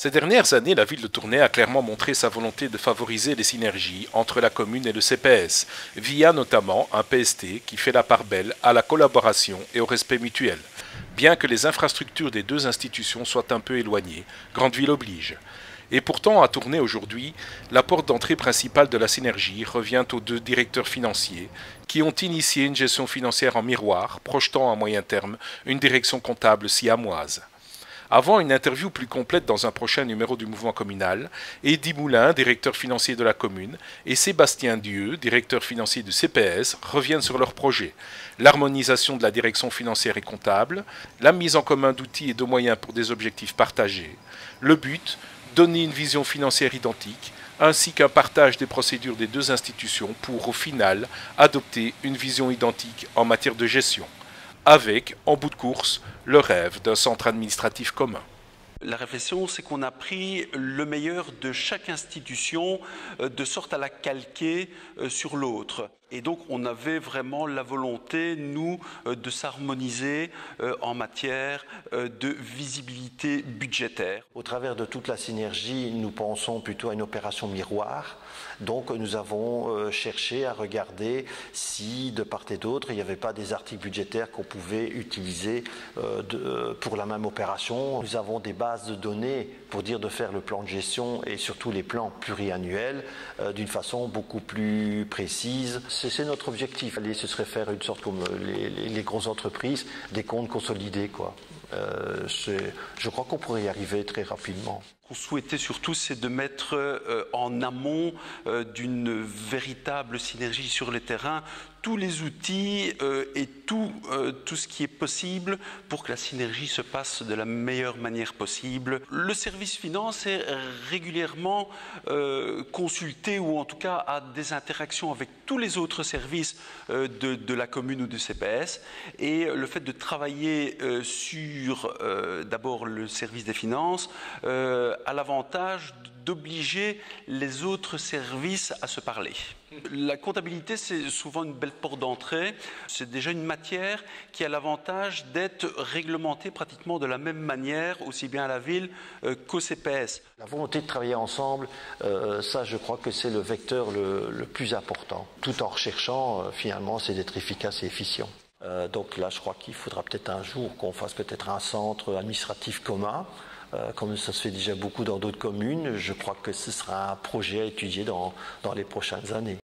Ces dernières années, la ville de Tournai a clairement montré sa volonté de favoriser les synergies entre la commune et le CPS, via notamment un PST qui fait la part belle à la collaboration et au respect mutuel. Bien que les infrastructures des deux institutions soient un peu éloignées, Grande Ville oblige. Et pourtant, à Tournai aujourd'hui, la porte d'entrée principale de la synergie revient aux deux directeurs financiers qui ont initié une gestion financière en miroir, projetant à moyen terme une direction comptable siamoise. Avant une interview plus complète dans un prochain numéro du mouvement communal, Eddy Moulin, directeur financier de la commune, et Sébastien Dieu, directeur financier du CPS, reviennent sur leur projet. L'harmonisation de la direction financière et comptable, la mise en commun d'outils et de moyens pour des objectifs partagés. Le but, donner une vision financière identique, ainsi qu'un partage des procédures des deux institutions pour, au final, adopter une vision identique en matière de gestion. Avec, en bout de course, le rêve d'un centre administratif commun. La réflexion, c'est qu'on a pris le meilleur de chaque institution de sorte à la calquer sur l'autre. Et donc, on avait vraiment la volonté, nous, de s'harmoniser en matière de visibilité budgétaire. Au travers de toute la synergie, nous pensons plutôt à une opération miroir. Donc, nous avons cherché à regarder si, de part et d'autre, il n'y avait pas des articles budgétaires qu'on pouvait utiliser pour la même opération. Nous avons des bases de données pour dire de faire le plan de gestion et surtout les plans pluriannuels d'une façon beaucoup plus précise. C'est notre objectif. Ce serait faire une sorte comme les grosses entreprises, des comptes consolidés, quoi. Je crois qu'on pourrait y arriver très rapidement. Ce qu'on souhaitait surtout, c'est de mettre en amont d'une véritable synergie sur le terrain tous les outils et tout ce qui est possible pour que la synergie se passe de la meilleure manière possible. Le service finance est régulièrement consulté ou en tout cas a des interactions avec tous les autres services de la commune ou du CPS, et le fait de travailler sur d'abord le service des finances a l'avantage d'obliger les autres services à se parler. La comptabilité, c'est souvent une belle porte d'entrée. C'est déjà une matière qui a l'avantage d'être réglementée pratiquement de la même manière, aussi bien à la ville qu'au CPS. La volonté de travailler ensemble, ça je crois que c'est le vecteur le plus important. Tout en recherchant, finalement, c'est d'être efficace et efficient. Donc là, je crois qu'il faudra peut-être un jour qu'on fasse peut-être un centre administratif commun. Comme ça se fait déjà beaucoup dans d'autres communes, je crois que ce sera un projet à étudier dans les prochaines années.